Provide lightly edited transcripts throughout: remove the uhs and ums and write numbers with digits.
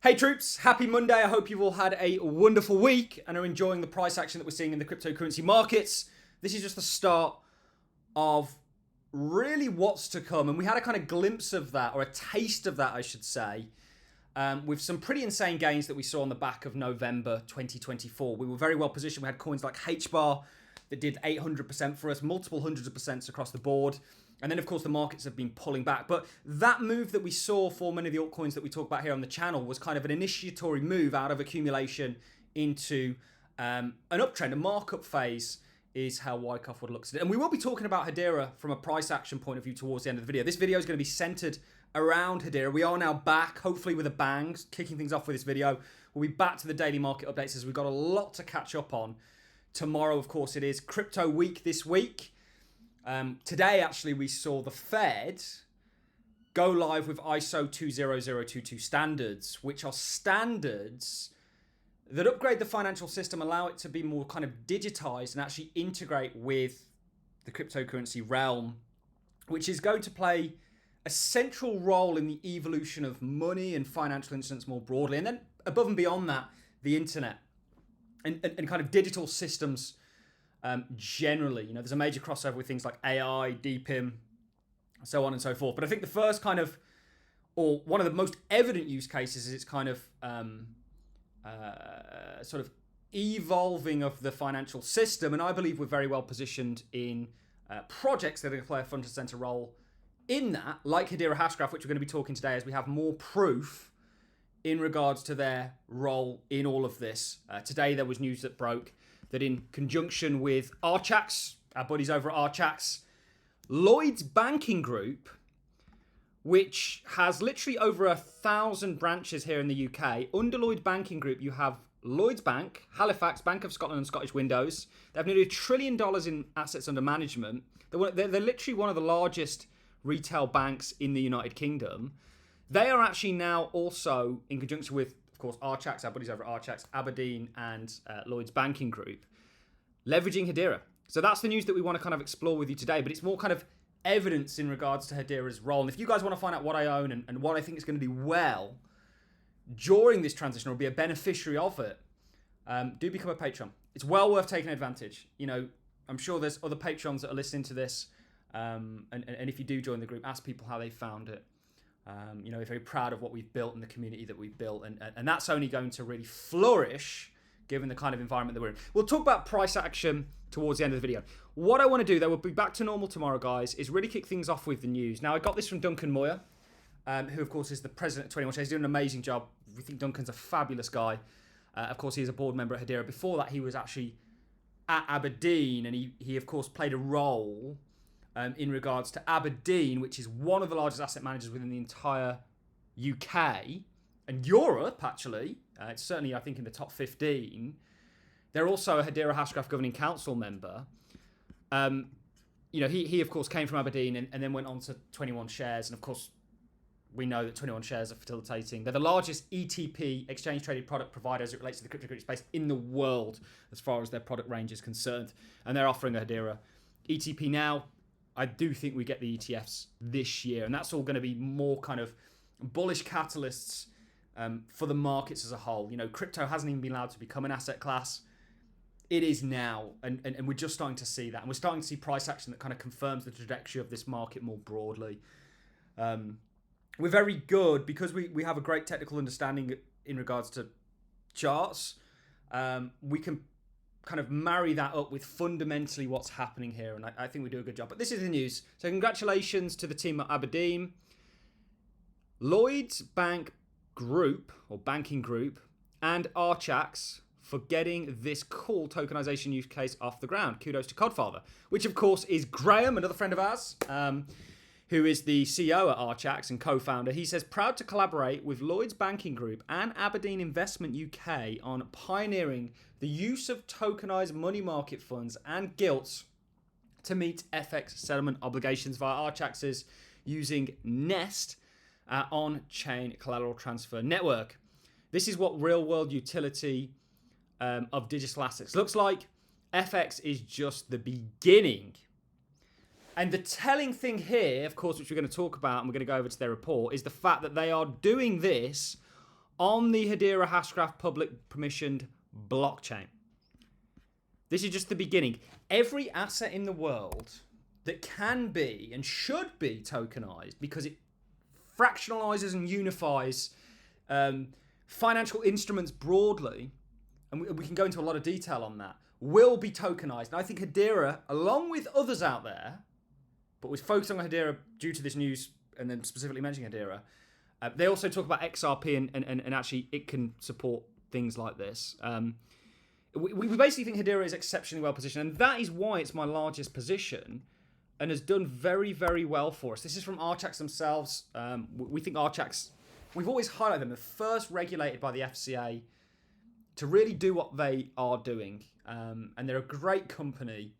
Hey troops, happy Monday. I hope you've all had a wonderful week and are enjoying the price action that we're seeing in the cryptocurrency markets. This is just the start of really what's to come. And we had a kind of glimpse of that, or a taste of that, I should say, with some pretty insane gains that we saw on the back of November 2024. We were very well positioned. We had coins like HBAR that did 800% for us, multiple hundreds of percents across the board. And then, of course, the markets have been pulling back. But that move that we saw for many of the altcoins that we talk about here on the channel was kind of an initiatory move out of accumulation into an uptrend. A markup phase is how Wyckoff would look at it. And we will be talking about Hedera from a price action point of view towards the end of the video. This video is going to be centered around Hedera. We are now back, hopefully with a bang, kicking things off with this video. We'll be back to the daily market updates as we've got a lot to catch up on. Tomorrow, of course, it is crypto week this week. Today, actually, we saw the Fed go live with ISO 20022 standards, which are standards that upgrade the financial system, allow it to be more kind of digitized and actually integrate with the cryptocurrency realm, which is going to play a central role in the evolution of money and financial instruments more broadly. And then above and beyond that, the internet and kind of digital systems generally. You know, there's a major crossover with things like AI, DPIM, so on and so forth. But I think the first kind of, or one of the most evident use cases is its kind of sort of evolving of the financial system. And I believe we're very well positioned in projects that are going to play a front and center role in that, like Hedera Hashgraph, which we're going to be talking today as we have more proof in regards to their role in all of this. Today there was news that broke that in conjunction with Archax, our buddies over at Archax, Lloyds Banking Group, which has literally over 1,000 branches here in the UK. Under Lloyds Banking Group, you have Lloyds Bank, Halifax, Bank of Scotland and Scottish Windows. They have nearly $1 trillion in assets under management. They're literally one of the largest retail banks in the United Kingdom. They are actually now also, in conjunction with, of course, Archax, our buddies over at Archax, Aberdeen and Lloyds Banking Group, leveraging Hedera. So that's the news that we want to kind of explore with you today, but it's more kind of evidence in regards to Hedera's role. And if you guys want to find out what I own and what I think is going to do well during this transition or be a beneficiary of it, do become a patron. It's well worth taking advantage. You know, I'm sure there's other patrons that are listening to this. And if you do join the group, ask people how they found it. You know, we're very proud of what we've built and the community that we've built. And that's only going to really flourish given the kind of environment that we're in. We'll talk about price action towards the end of the video. What I want to do, though, we'll be back to normal tomorrow, guys, is really kick things off with the news. Now, I got this from Duncan Moyer, who, of course, is the president of 21 Shares. He's doing an amazing job. We think Duncan's a fabulous guy. Of course, he's a board member at Hedera. Before that, he was actually at Aberdeen, and he of course, played a role in regards to Aberdeen, which is one of the largest asset managers within the entire UK and Europe, actually. It's certainly, I think, in the top 15. They're also a Hedera Hashgraph Governing Council member. You know, he of course, came from Aberdeen and then went on to 21 Shares. And, of course, we know that 21 Shares are facilitating. They're the largest ETP, exchange-traded product provider, as it relates to the cryptocurrency space in the world, as far as their product range is concerned. And they're offering a Hedera ETP now. I do think we get the ETFs this year, and that's all going to be more kind of bullish catalysts for the markets as a whole. You know, crypto hasn't even been allowed to become an asset class. It is now, and we're just starting to see that. And we're starting to see price action that kind of confirms the trajectory of this market more broadly. We're very good because we have a great technical understanding in regards to charts. We can kind of marry that up with fundamentally what's happening here, and I think we do a good job. But this is the news. So congratulations to the team at Aberdeen. Lloyds Bank Group, or Banking Group, and Archax for getting this cool tokenization use case off the ground. Kudos to Codfather, which of course is Graham, another friend of ours, who is the CEO at Archax and co-founder. He says, proud to collaborate with Lloyds Banking Group and Aberdeen Investment UK on pioneering the use of tokenized money market funds and gilts to meet FX settlement obligations via Archax's using Nest on-chain collateral transfer network. This is what real-world utility of digital assets looks like. FX is just the beginning. And the telling thing here, of course, which we're going to talk about and we're going to go over to their report, is the fact that they are doing this on the Hedera Hashgraph public permissioned blockchain. This is just the beginning. Every asset in the world that can be and should be tokenized, because it fractionalizes and unifies financial instruments broadly, and we can go into a lot of detail on that, will be tokenized. And I think Hedera, along with others out there, but we're focusing on Hedera due to this news and then specifically mentioning Hedera, they also talk about XRP and actually it can support things like this. We basically think Hedera is exceptionally well positioned, and that is why it's my largest position and has done very, very well for us. This is from Archax themselves. We think Archax, we've always highlighted them, the first regulated by the FCA to really do what they are doing. And they're a great company.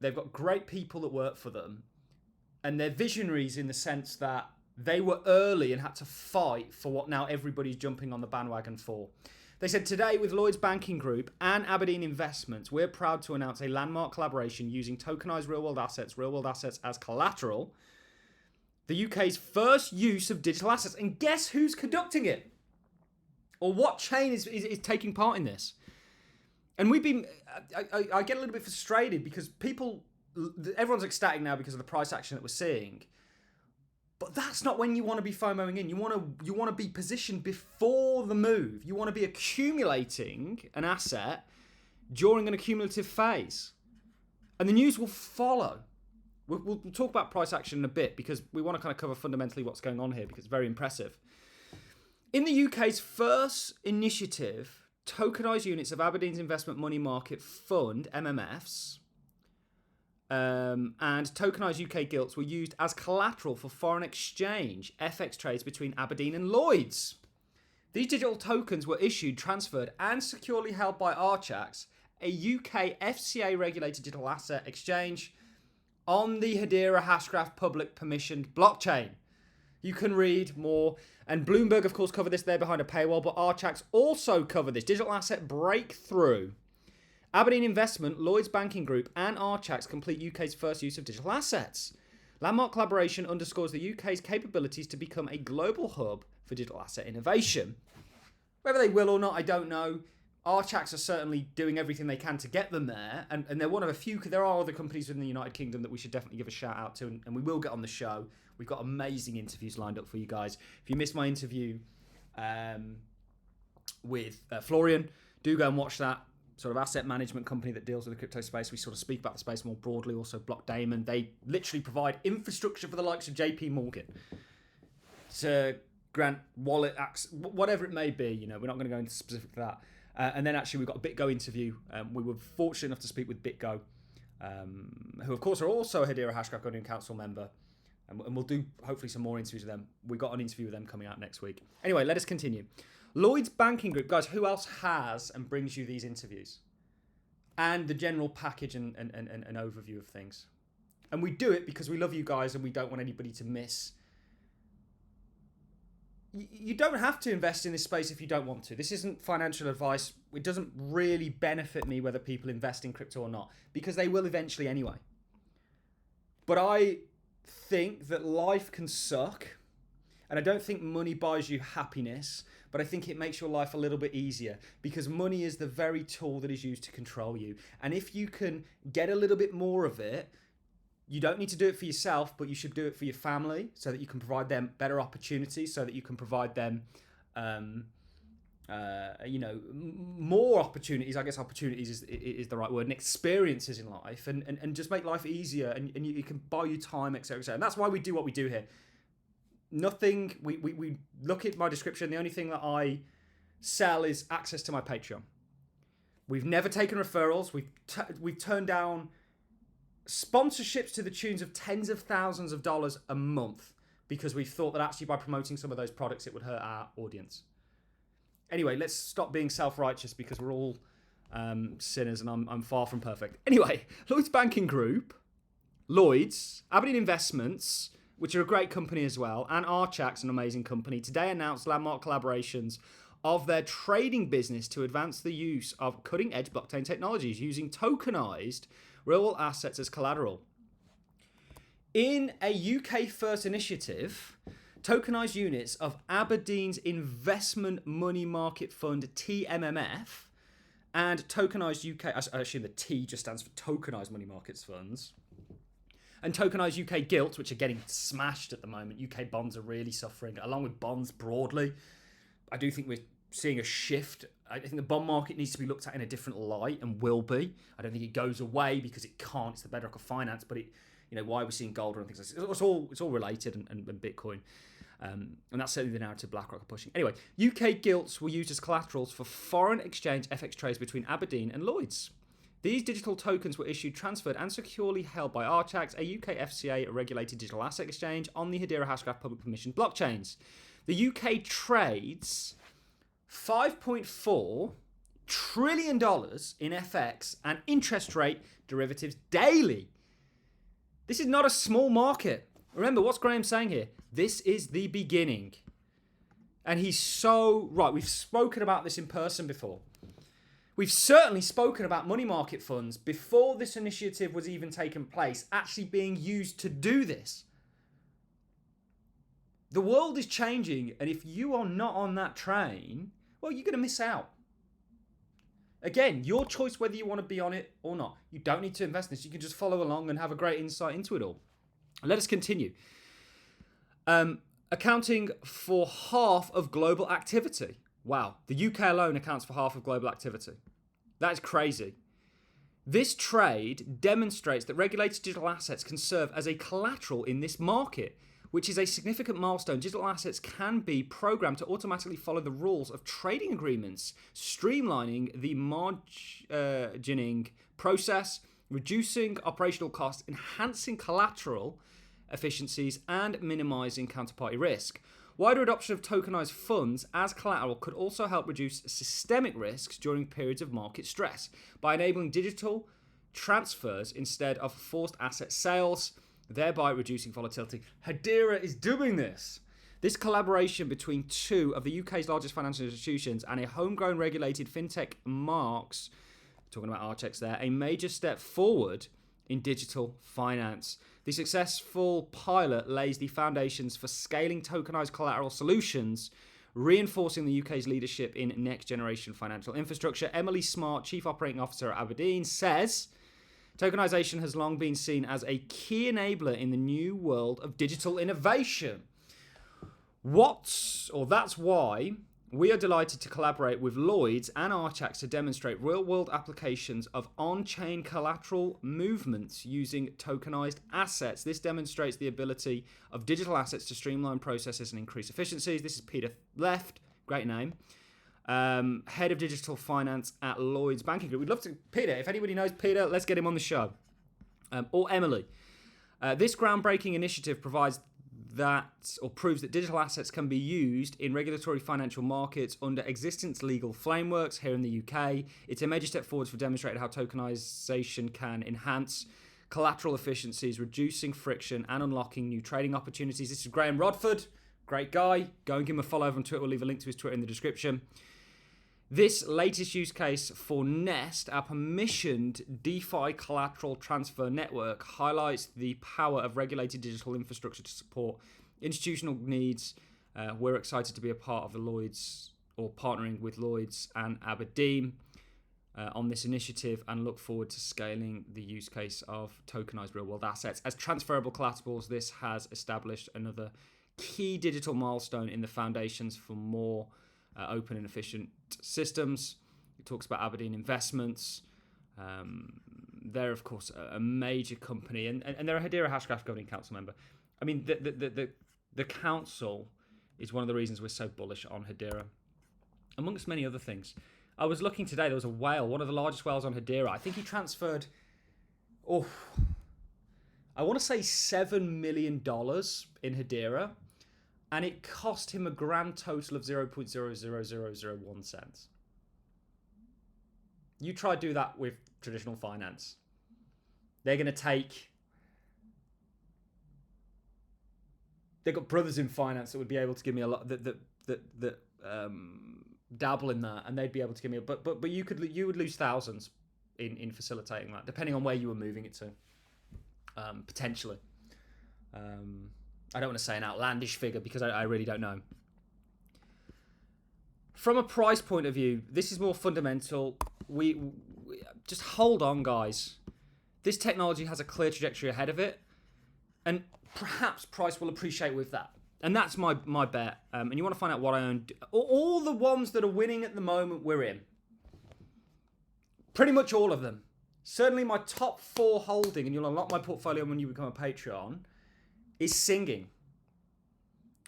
They've got great people that work for them. And they're visionaries in the sense that they were early and had to fight for what now everybody's jumping on the bandwagon for. They said, today with Lloyds Banking Group and Aberdeen Investments, we're proud to announce a landmark collaboration using tokenized real-world assets as collateral. The UK's first use of digital assets. And guess who's conducting it? Or what chain is taking part in this? And we've been, I get a little bit frustrated because everyone's ecstatic now because of the price action that we're seeing. But that's not when you want to be FOMOing in. You want to be positioned before the move. You want to be accumulating an asset during an accumulative phase. And the news will follow. We'll talk about price action in a bit because we want to kind of cover fundamentally what's going on here because it's very impressive. In the UK's first initiative, tokenized units of Aberdeen's Investment Money Market Fund, MMFs, and tokenized UK gilts were used as collateral for foreign exchange FX trades between Aberdeen and Lloyds. These digital tokens were issued, transferred, and securely held by Archax, a UK FCA-regulated digital asset exchange, on the Hedera Hashgraph public permissioned blockchain. You can read more. And Bloomberg, of course, covered this there behind a paywall, but Archax also covered this. Digital asset breakthrough. Aberdeen Investment, Lloyds Banking Group, and Archax complete UK's first use of digital assets. Landmark collaboration underscores the UK's capabilities to become a global hub for digital asset innovation. Whether they will or not, I don't know. Archax are certainly doing everything they can to get them there, and they're one of a few. There are other companies within the United Kingdom that we should definitely give a shout out to, and we will get on the show. We've got amazing interviews lined up for you guys. If you missed my interview with Florian, do go and watch that. Sort of asset management company that deals with the crypto space. We sort of speak about the space more broadly. Also, Block Damon. They literally provide infrastructure for the likes of JP Morgan to grant wallet access, whatever it may be. You know, we're not going to go into specific to that. And then actually, we've got a BitGo interview. We were fortunate enough to speak with BitGo, who of course are also a Hedera Hashgraph Guardian Council member. And we'll do hopefully some more interviews with them. We got an interview with them coming out next week. Anyway, let us continue. Lloyds Banking Group, guys, who else has and brings you these interviews? And the general package and overview of things. And we do it because we love you guys and we don't want anybody to miss. You don't have to invest in this space if you don't want to. This isn't financial advice. It doesn't really benefit me whether people invest in crypto or not, because they will eventually anyway. But I think that life can suck, and I don't think money buys you happiness, but I think it makes your life a little bit easier, because money is the very tool that is used to control you. And if you can get a little bit more of it, you don't need to do it for yourself, but you should do it for your family so that you can provide them better opportunities, so that you can provide them more opportunities. I guess opportunities is the right word, and experiences in life, and just make life easier, and it can buy you time, etc., etc. And that's why we do what we do here. Nothing, we look at my description, the only thing that I sell is access to my Patreon. We've never taken referrals. We've turned down sponsorships to the tunes of tens of thousands of dollars a month because we thought that actually by promoting some of those products it would hurt our audience. Anyway, let's stop being self-righteous because we're all sinners and I'm far from perfect. Anyway, Lloyds Banking Group, Lloyds, Aberdeen Investments, which are a great company as well, and Archax, an amazing company, today announced landmark collaborations of their trading business to advance the use of cutting-edge blockchain technologies using tokenized real assets as collateral. In a UK-first initiative, tokenized units of Aberdeen's Investment Money Market Fund, TMMF, and tokenized UK, I assume the T just stands for tokenized money markets funds, and tokenized UK gilts, which are getting smashed at the moment. UK bonds are really suffering, along with bonds broadly. I do think we're seeing a shift. I think the bond market needs to be looked at in a different light, and will be. I don't think it goes away because it can't. It's the bedrock of finance, but why we're seeing gold and things like this. It's all related, and Bitcoin. And that's certainly the narrative BlackRock are pushing. Anyway, UK gilts were used as collaterals for foreign exchange FX trades between Aberdeen and Lloyds. These digital tokens were issued, transferred, and securely held by Archax, a UK FCA-regulated digital asset exchange, on the Hedera Hashgraph public permission blockchains. The UK trades $5.4 trillion in FX and interest rate derivatives daily. This is not a small market. Remember, what's Graham saying here? This is the beginning. And he's so right. We've spoken about this in person before. We've certainly spoken about money market funds before this initiative was even taken place, actually being used to do this. The world is changing, and if you are not on that train, well, you're going to miss out. Again, your choice whether you want to be on it or not. You don't need to invest in this. You can just follow along and have a great insight into it all. Let us continue. Accounting for half of global activity. Wow. The UK alone accounts for half of global activity. That's crazy. This trade demonstrates that regulated digital assets can serve as a collateral in this market, which is a significant milestone. Digital assets can be programmed to automatically follow the rules of trading agreements, streamlining the margining process, reducing operational costs, enhancing collateral efficiencies, and minimizing counterparty risk. Wider adoption of tokenized funds as collateral could also help reduce systemic risks during periods of market stress by enabling digital transfers instead of forced asset sales, thereby reducing volatility. Hedera is doing this. This collaboration between two of the UK's largest financial institutions and a homegrown regulated fintech marks, talking about Archax there, a major step forward in digital finance. The successful pilot lays the foundations for scaling tokenized collateral solutions, reinforcing the UK's leadership in next-generation financial infrastructure. Emily Smart, Chief Operating Officer at Aberdeen, says tokenization has long been seen as a key enabler in the new world of digital innovation. That's why we are delighted to collaborate with Lloyds and Archax to demonstrate real-world applications of on-chain collateral movements using tokenized assets. This demonstrates the ability of digital assets to streamline processes and increase efficiencies. This is Peter Left, great name, head of digital finance at Lloyds Banking Group. We'd love to, Peter, if anybody knows Peter, let's get him on the show. Or Emily. This groundbreaking initiative proves that digital assets can be used in regulatory financial markets under existing legal frameworks here in the UK. It's a major step forward for demonstrating how tokenization can enhance collateral efficiencies, reducing friction and unlocking new trading opportunities. This is Graham Rodford, great guy. Go and give him a follow over on Twitter. We'll leave a link to his Twitter in the description. This latest use case for Nest, our permissioned DeFi collateral transfer network, highlights the power of regulated digital infrastructure to support institutional needs. We're excited to be a part of the Lloyds, or partnering with Lloyds and Aberdeen on this initiative, and look forward to scaling the use case of tokenized real-world assets. As transferable collaterals, this has established another key digital milestone in the foundations for more open and efficient systems. It talks about Aberdeen Investments. They're, of course, a major company, and they're a Hedera Hashgraph Governing Council member. I mean, the council is one of the reasons we're so bullish on Hedera, amongst many other things. I was looking today, there was a whale, one of the largest whales on Hedera. I think he transferred, I want to say $7 million in Hedera, and it cost him a grand total of 0.00001 cents. You try to do that with traditional finance. They're going to take... They've got brothers in finance that would be able to give me a lot, that dabble in that, and they'd be able to give me but you would lose thousands in facilitating that, depending on where you were moving it to, potentially. I don't want to say an outlandish figure because I really don't know. From a price point of view, this is more fundamental. We just hold on, guys. This technology has a clear trajectory ahead of it, and perhaps price will appreciate with that. And that's my bet. And you want to find out what I own. All the ones that are winning at the moment, we're in. Pretty much all of them. Certainly my top 4 holding, and you'll unlock my portfolio when you become a Patreon, is singing.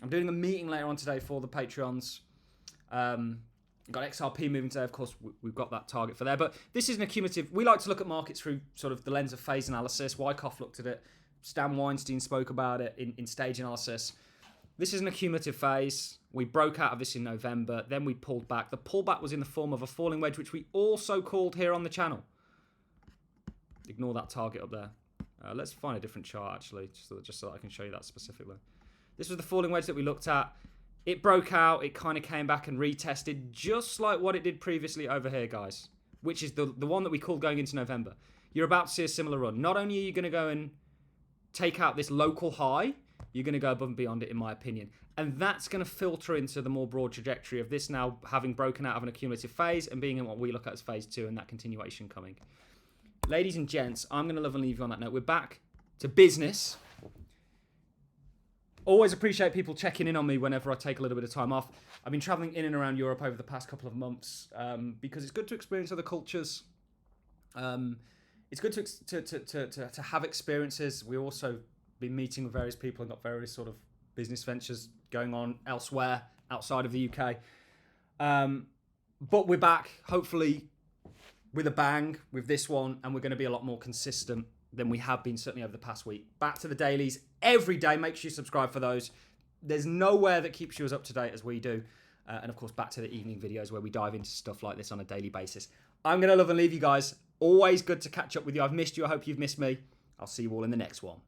I'm doing a meeting later on today for the Patreons. Got XRP moving today. Of course, we've got that target for there. But this is an accumulative. We like to look at markets through sort of the lens of phase analysis. Wyckoff looked at it. Stan Weinstein spoke about it in stage analysis. This is an accumulative phase. We broke out of this in November. Then we pulled back. The pullback was in the form of a falling wedge, which we also called here on the channel. Ignore that target up there. Let's find a different chart, actually, just so that I can show you that specifically. This was the falling wedge that we looked at. It broke out. It kind of came back and retested, just like what it did previously over here, guys, which is the one that we called going into November. You're about to see a similar run. Not only are you going to go and take out this local high, you're going to go above and beyond it, in my opinion. And that's going to filter into the more broad trajectory of this now having broken out of an accumulative phase and being in what we look at as phase 2 and that continuation coming. Ladies and gents, I'm going to love and leave you on that note. We're back to business. Always appreciate people checking in on me whenever I take a little bit of time off. I've been traveling in and around Europe over the past couple of months because it's good to experience other cultures. It's good to have experiences. We've also been meeting with various people and got various sort of business ventures going on elsewhere outside of the UK. But we're back, hopefully, with a bang with this one, and we're going to be a lot more consistent than we have been certainly over the past week. Back to the dailies every day. Make sure you subscribe for those. There's nowhere that keeps you as up to date as we do. And of course, back to the evening videos where we dive into stuff like this on a daily basis. I'm going to love and leave you guys. Always good to catch up with you. I've missed you. I hope you've missed me. I'll see you all in the next one.